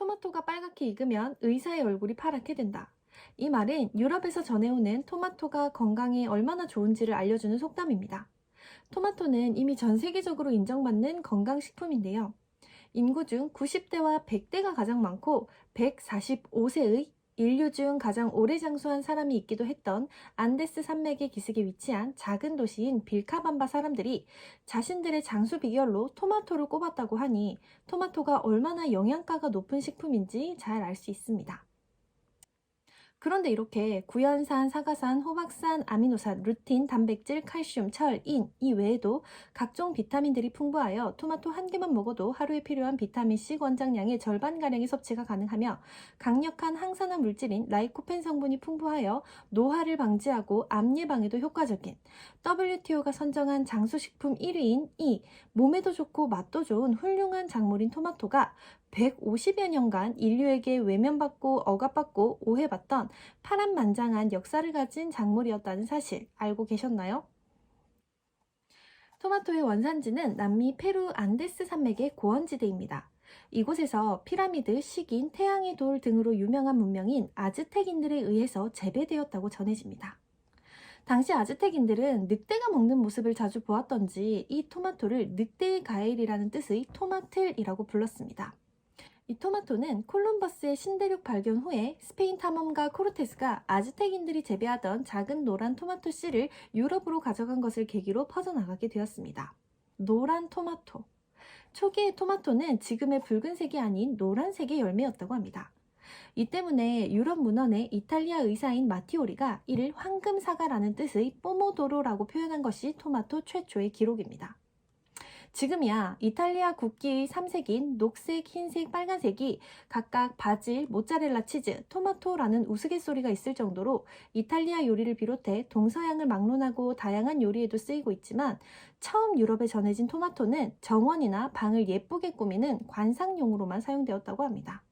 토마토가 빨갛게 익으면 의사의 얼굴이 파랗게 된다. 이 말은 유럽에서 전해오는 토마토가 건강에 얼마나 좋은지를 알려주는 속담입니다. 토마토는 이미 전 세계적으로 인정받는 건강식품인데요. 인구 중 90대와 100대가 가장 많고 145세의 인류 중 가장 오래 장수한 사람이 있기도 했던 안데스 산맥의 기슭에 위치한 작은 도시인 빌카밤바 사람들이 자신들의 장수 비결로 토마토를 꼽았다고 하니 토마토가 얼마나 영양가가 높은 식품인지 잘 알 수 있습니다. 그런데 이렇게 구연산, 사과산, 호박산, 아미노산, 루틴, 단백질, 칼슘, 철, 인 이 외에도 각종 비타민들이 풍부하여 토마토 한 개만 먹어도 하루에 필요한 비타민C 권장량의 절반가량의 섭취가 가능하며 강력한 항산화 물질인 라이코펜 성분이 풍부하여 노화를 방지하고 암 예방에도 효과적인 WTO가 선정한 장수식품 1위인 이 몸에도 좋고 맛도 좋은 훌륭한 작물인 토마토가 150여 년간 인류에게 외면받고 억압받고 오해받던 파란만장한 역사를 가진 작물이었다는 사실 알고 계셨나요? 토마토의 원산지는 남미 페루 안데스 산맥의 고원지대입니다. 이곳에서 피라미드, 식인, 태양의 돌 등으로 유명한 문명인 아즈텍인들에 의해서 재배되었다고 전해집니다. 당시 아즈텍인들은 늑대가 먹는 모습을 자주 보았던지 이 토마토를 늑대의 과일이라는 뜻의 토마틀이라고 불렀습니다. 이 토마토는 콜럼버스의 신대륙 발견 후에 스페인 탐험가 코르테스가 아즈텍인들이 재배하던 작은 노란 토마토 씨를 유럽으로 가져간 것을 계기로 퍼져나가게 되었습니다. 노란 토마토. 초기의 토마토는 지금의 붉은색이 아닌 노란색의 열매였다고 합니다. 이 때문에 유럽 문헌의 이탈리아 의사인 마티오리가 이를 황금사과라는 뜻의 포모도로라고 표현한 것이 토마토 최초의 기록입니다. 지금이야 이탈리아 국기의 3색인 녹색, 흰색, 빨간색이 각각 바질, 모짜렐라 치즈, 토마토라는 우스갯소리가 있을 정도로 이탈리아 요리를 비롯해 동서양을 막론하고 다양한 요리에도 쓰이고 있지만 처음 유럽에 전해진 토마토는 정원이나 방을 예쁘게 꾸미는 관상용으로만 사용되었다고 합니다.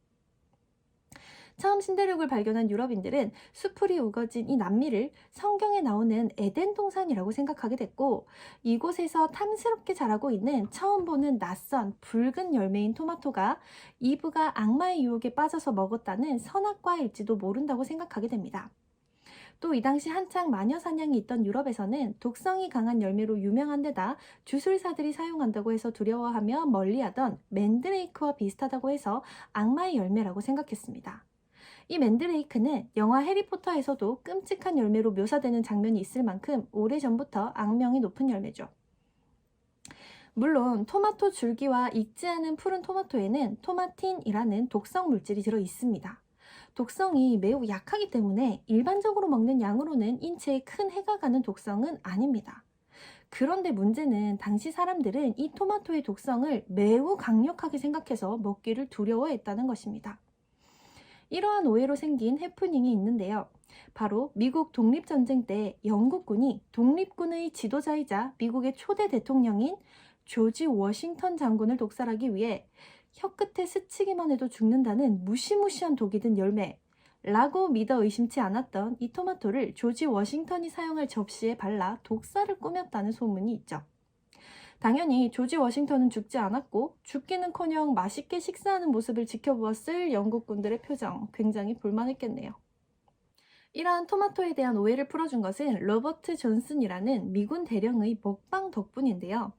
처음 신대륙을 발견한 유럽인들은 수풀이 우거진 이 남미를 성경에 나오는 에덴 동산이라고 생각하게 됐고 이곳에서 탐스럽게 자라고 있는 처음 보는 낯선 붉은 열매인 토마토가 이브가 악마의 유혹에 빠져서 먹었다는 선악과일지도 모른다고 생각하게 됩니다. 또 이 당시 한창 마녀 사냥이 있던 유럽에서는 독성이 강한 열매로 유명한 데다 주술사들이 사용한다고 해서 두려워하며 멀리하던 맨드레이크와 비슷하다고 해서 악마의 열매라고 생각했습니다. 이 맨드레이크는 영화 해리포터에서도 끔찍한 열매로 묘사되는 장면이 있을 만큼 오래전부터 악명이 높은 열매죠. 물론 토마토 줄기와 익지 않은 푸른 토마토에는 토마틴이라는 독성 물질이 들어 있습니다. 독성이 매우 약하기 때문에 일반적으로 먹는 양으로는 인체에 큰 해가 가는 독성은 아닙니다. 그런데 문제는 당시 사람들은 이 토마토의 독성을 매우 강력하게 생각해서 먹기를 두려워했다는 것입니다. 이러한 오해로 생긴 해프닝이 있는데요. 바로 미국 독립전쟁 때 영국군이 독립군의 지도자이자 미국의 초대 대통령인 조지 워싱턴 장군을 독살하기 위해 혀끝에 스치기만 해도 죽는다는 무시무시한 독이 든 열매라고 믿어 의심치 않았던 이 토마토를 조지 워싱턴이 사용할 접시에 발라 독살을 꾸몄다는 소문이 있죠. 당연히 조지 워싱턴은 죽지 않았고 죽기는커녕 맛있게 식사하는 모습을 지켜보았을 영국군들의 표정 굉장히 볼만했겠네요. 이러한 토마토에 대한 오해를 풀어준 것은 로버트 존슨이라는 미군 대령의 먹방 덕분인데요.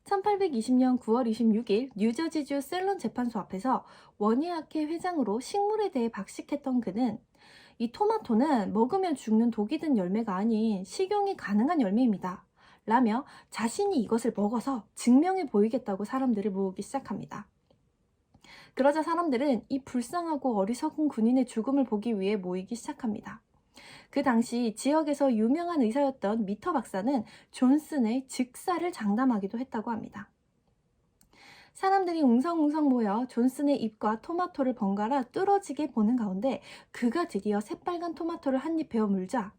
1820년 9월 26일 뉴저지주 셀론 재판소 앞에서 원예학회 회장으로 식물에 대해 박식했던 그는 이 토마토는 먹으면 죽는 독이 든 열매가 아닌 식용이 가능한 열매입니다. 라며 자신이 이것을 먹어서 증명해 보이겠다고 사람들을 모으기 시작합니다. 그러자 사람들은 이 불쌍하고 어리석은 군인의 죽음을 보기 위해 모이기 시작합니다. 그 당시 지역에서 유명한 의사였던 미터 박사는 존슨의 즉사를 장담하기도 했다고 합니다. 사람들이 웅성웅성 모여 존슨의 입과 토마토를 번갈아 뚫어지게 보는 가운데 그가 드디어 새빨간 토마토를 한 입 베어 물자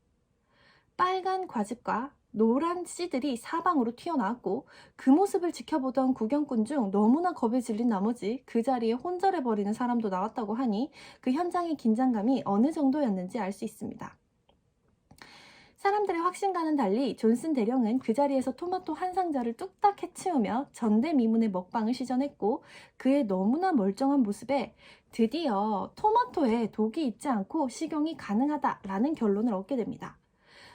빨간 과즙과 노란 씨들이 사방으로 튀어나왔고 그 모습을 지켜보던 구경꾼 중 너무나 겁에 질린 나머지 그 자리에 혼절해버리는 사람도 나왔다고 하니 그 현장의 긴장감이 어느 정도였는지 알 수 있습니다. 사람들의 확신과는 달리 존슨 대령은 그 자리에서 토마토 한 상자를 뚝딱 해치우며 전대미문의 먹방을 시전했고, 그의 너무나 멀쩡한 모습에 드디어 토마토에 독이 있지 않고 식용이 가능하다라는 결론을 얻게 됩니다.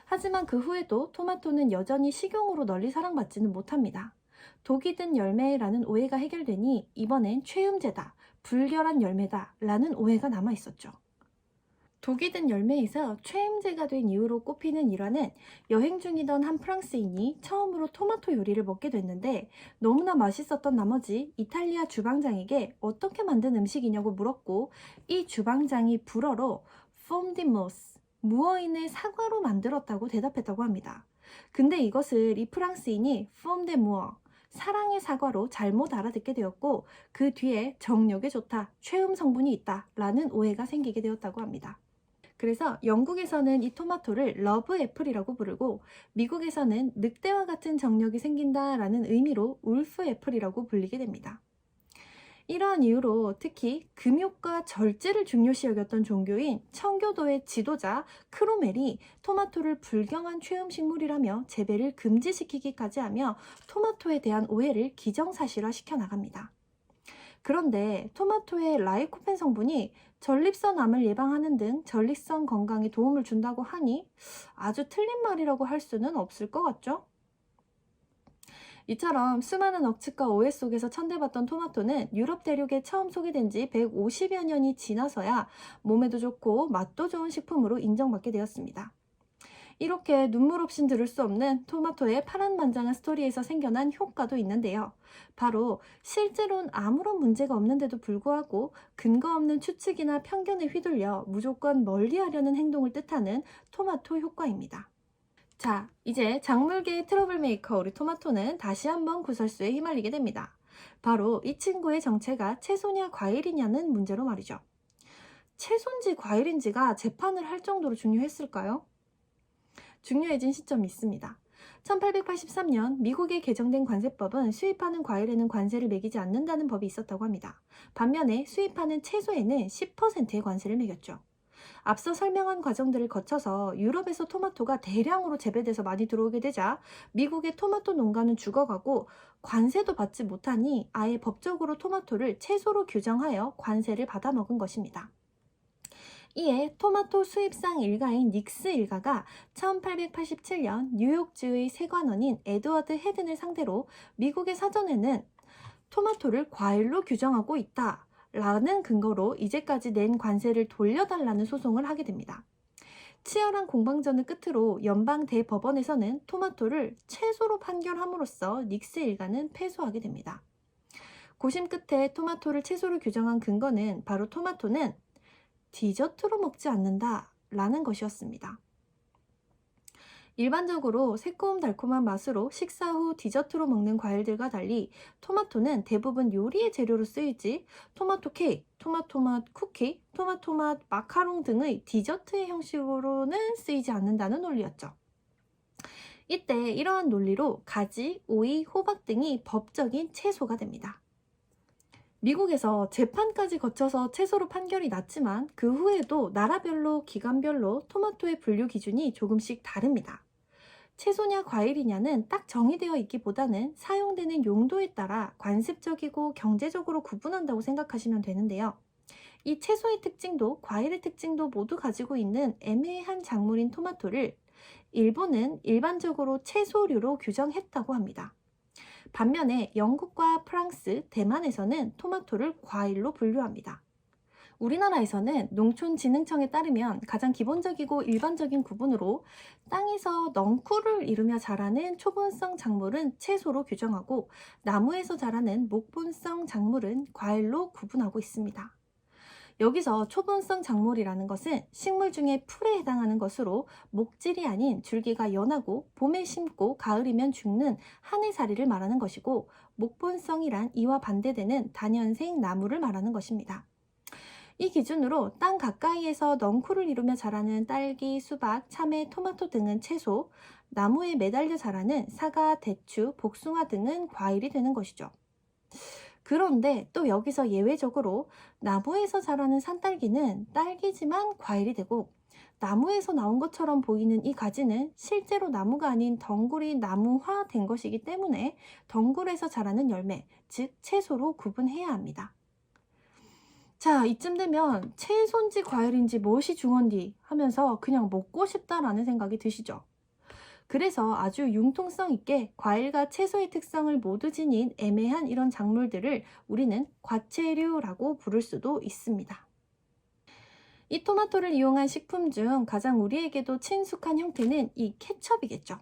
하지만 그 후에도 토마토는 여전히 식용으로 널리 사랑받지는 못합니다. 독이 든 열매라는 오해가 해결되니 이번엔 최음제다, 불결한 열매다 라는 오해가 남아있었죠. 독이 든 열매에서 최음제가 된 이유로 꼽히는 일화는, 여행 중이던 한 프랑스인이 처음으로 토마토 요리를 먹게 됐는데 너무나 맛있었던 나머지 이탈리아 주방장에게 어떻게 만든 음식이냐고 물었고, 이 주방장이 불어로 폼 디 모스, 무어인을 사과로 만들었다고 대답했다고 합니다. 근데 이것을 이 프랑스인이 폼 데 무어, 사랑의 사과로 잘못 알아듣게 되었고, 그 뒤에 정력에 좋다, 최음 성분이 있다 라는 오해가 생기게 되었다고 합니다. 그래서 영국에서는 이 토마토를 러브 애플이라고 부르고, 미국에서는 늑대와 같은 정력이 생긴다라는 의미로 울프 애플이라고 불리게 됩니다. 이러한 이유로 특히 금욕과 절제를 중요시 여겼던 종교인 청교도의 지도자 크로멜이 토마토를 불경한 최음식물이라며 재배를 금지시키기까지 하며 토마토에 대한 오해를 기정사실화시켜 나갑니다. 그런데 토마토의 라이코펜 성분이 전립선암을 예방하는 등 전립선 건강에 도움을 준다고 하니 아주 틀린 말이라고 할 수는 없을 것 같죠? 이처럼 수많은 억측과 오해 속에서 천대받던 토마토는 유럽 대륙에 처음 소개된 지 150여 년이 지나서야 몸에도 좋고 맛도 좋은 식품으로 인정받게 되었습니다. 이렇게 눈물 없인 들을 수 없는 토마토의 파란만장한 스토리에서 생겨난 효과도 있는데요. 바로 실제로는 아무런 문제가 없는데도 불구하고 근거 없는 추측이나 편견에 휘둘려 무조건 멀리하려는 행동을 뜻하는 토마토 효과입니다. 자, 이제 작물계의 트러블 메이커 우리 토마토는 다시 한번 구설수에 휘말리게 됩니다. 바로 이 친구의 정체가 채소냐 과일이냐는 문제로 말이죠. 채소인지 과일인지가 재판을 할 정도로 중요했을까요? 중요해진 시점이 있습니다. 1883년 미국에 개정된 관세법은 수입하는 과일에는 관세를 매기지 않는다는 법이 있었다고 합니다. 반면에 수입하는 채소에는 10%의 관세를 매겼죠. 앞서 설명한 과정들을 거쳐서 유럽에서 토마토가 대량으로 재배돼서 많이 들어오게 되자 미국의 토마토 농가는 죽어가고 관세도 받지 못하니 아예 법적으로 토마토를 채소로 규정하여 관세를 받아먹은 것입니다. 이에 토마토 수입상 일가인 닉스 일가가 1887년 뉴욕주의 세관원인 에드워드 헤든을 상대로 미국의 사전에는 토마토를 과일로 규정하고 있다 라는 근거로 이제까지 낸 관세를 돌려달라는 소송을 하게 됩니다. 치열한 공방전을 끝으로 연방 대법원에서는 토마토를 채소로 판결함으로써 닉스 일가는 패소하게 됩니다. 고심 끝에 토마토를 채소로 규정한 근거는 바로 토마토는 디저트로 먹지 않는다 라는 것이었습니다. 일반적으로 새콤달콤한 맛으로 식사 후 디저트로 먹는 과일들과 달리 토마토는 대부분 요리의 재료로 쓰이지 토마토 케이크, 토마토 맛 쿠키, 토마토 맛 마카롱 등의 디저트의 형식으로는 쓰이지 않는다는 논리였죠. 이때 이러한 논리로 가지, 오이, 호박 등이 법적인 채소가 됩니다. 미국에서 재판까지 거쳐서 채소로 판결이 났지만 그 후에도 나라별로 기관별로 토마토의 분류 기준이 조금씩 다릅니다. 채소냐 과일이냐는 딱 정의되어 있기보다는 사용되는 용도에 따라 관습적이고 경제적으로 구분한다고 생각하시면 되는데요. 이 채소의 특징도 과일의 특징도 모두 가지고 있는 애매한 작물인 토마토를 일본은 일반적으로 채소류로 규정했다고 합니다. 반면에 영국과 프랑스, 대만에서는 토마토를 과일로 분류합니다. 우리나라에서는 농촌진흥청에 따르면 가장 기본적이고 일반적인 구분으로 땅에서 넝쿨을 이루며 자라는 초본성 작물은 채소로 규정하고 나무에서 자라는 목본성 작물은 과일로 구분하고 있습니다. 여기서 초본성 작물이라는 것은 식물 중에 풀에 해당하는 것으로 목질이 아닌 줄기가 연하고 봄에 심고 가을이면 죽는 한해살이를 말하는 것이고, 목본성이란 이와 반대되는 다년생 나무를 말하는 것입니다. 이 기준으로 땅 가까이에서 넝쿨을 이루며 자라는 딸기, 수박, 참외, 토마토 등은 채소, 나무에 매달려 자라는 사과, 대추, 복숭아 등은 과일이 되는 것이죠. 그런데 또 여기서 예외적으로 나무에서 자라는 산딸기는 딸기지만 과일이 되고, 나무에서 나온 것처럼 보이는 이 가지는 실제로 나무가 아닌 덩굴이 나무화된 것이기 때문에 덩굴에서 자라는 열매, 즉 채소로 구분해야 합니다. 자, 이쯤 되면 채소인지 과일인지 무엇이 중요한디 하면서 그냥 먹고 싶다라는 생각이 드시죠? 그래서 아주 융통성 있게 과일과 채소의 특성을 모두 지닌 애매한 이런 작물들을 우리는 과채류라고 부를 수도 있습니다. 이 토마토를 이용한 식품 중 가장 우리에게도 친숙한 형태는 이 케첩이겠죠.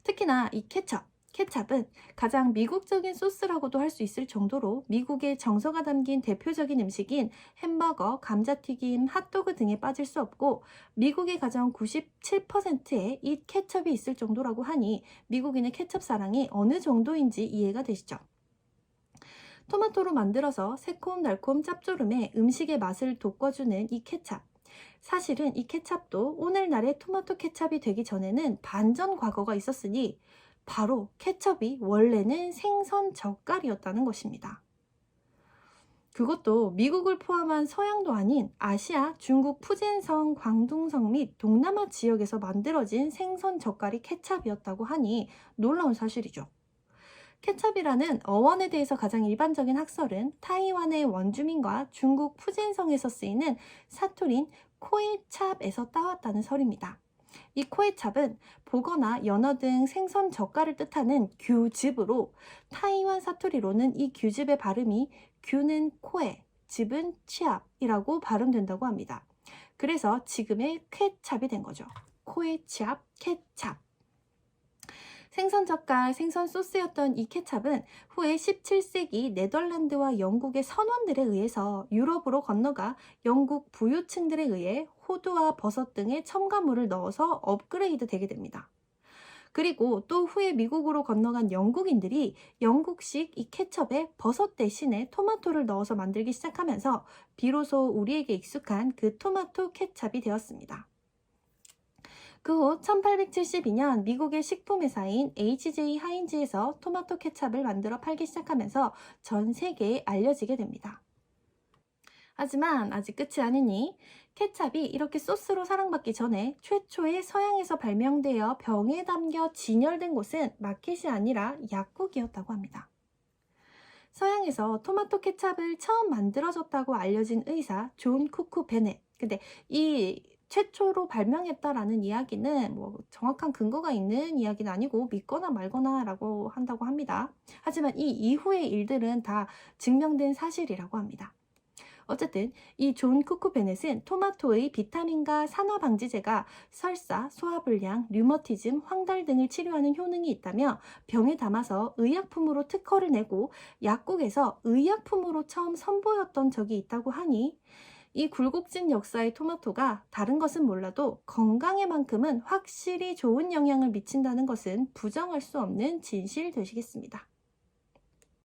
특히나 이 케찹은 가장 미국적인 소스라고도 할 수 있을 정도로 미국의 정서가 담긴 대표적인 음식인 햄버거, 감자튀김, 핫도그 등에 빠질 수 없고 미국의 가정 97%에 이 케첩이 있을 정도라고 하니 미국인의 케첩 사랑이 어느 정도인지 이해가 되시죠? 토마토로 만들어서 새콤달콤 짭조름의 음식의 맛을 돋궈주는 이 케찹. 사실은 이 케찹도 오늘날의 토마토 케찹이 되기 전에는 반전 과거가 있었으니 바로 케첩이 원래는 생선 젓갈이었다는 것입니다. 그것도 미국을 포함한 서양도 아닌 아시아, 중국 푸젠성, 광둥성 및 동남아 지역에서 만들어진 생선 젓갈이 케첩이었다고 하니 놀라운 사실이죠. 케첩이라는 어원에 대해서 가장 일반적인 학설은 타이완의 원주민과 중국 푸젠성에서 쓰이는 사투리인 코에찹에서 따왔다는 설입니다. 이 코에찹은 보거나 연어 등 생선 젓갈을 뜻하는 규즙으로 타이완 사투리로는 이 규즙의 발음이 규는 코에, 즙은 치압이라고 발음된다고 합니다. 그래서 지금의 케찹이 된 거죠. 코에찹, 케찹. 생선 젓갈, 생선 소스였던 이 케찹은 후에 17세기 네덜란드와 영국의 선원들에 의해서 유럽으로 건너가 영국 부유층들에 의해 호두와 버섯 등의 첨가물을 넣어서 업그레이드 되게 됩니다. 그리고 또 후에 미국으로 건너간 영국인들이 영국식 이 케첩에 버섯 대신에 토마토를 넣어서 만들기 시작하면서 비로소 우리에게 익숙한 그 토마토 케첩이 되었습니다. 그 후 1872년 미국의 식품회사인 H.J. 하인즈에서 토마토 케첩을 만들어 팔기 시작하면서 전 세계에 알려지게 됩니다. 하지만 아직 끝이 아니니 케첩이 이렇게 소스로 사랑받기 전에 최초의 서양에서 발명되어 병에 담겨 진열된 곳은 마켓이 아니라 약국이었다고 합니다. 서양에서 토마토 케첩을 처음 만들어졌다고 알려진 의사 존 쿠쿠 베넷. 근데 이 최초로 발명했다라는 이야기는 뭐 정확한 근거가 있는 이야기는 아니고 믿거나 말거나 라고 한다고 합니다. 하지만 이 이후의 일들은 다 증명된 사실이라고 합니다. 어쨌든 이 존 쿠쿠 베넷은 토마토의 비타민과 산화방지제가 설사, 소화불량, 류머티즘, 황달 등을 치료하는 효능이 있다며 병에 담아서 의약품으로 특허를 내고 약국에서 의약품으로 처음 선보였던 적이 있다고 하니 이 굴곡진 역사의 토마토가 다른 것은 몰라도 건강에만큼은 확실히 좋은 영향을 미친다는 것은 부정할 수 없는 진실 되시겠습니다.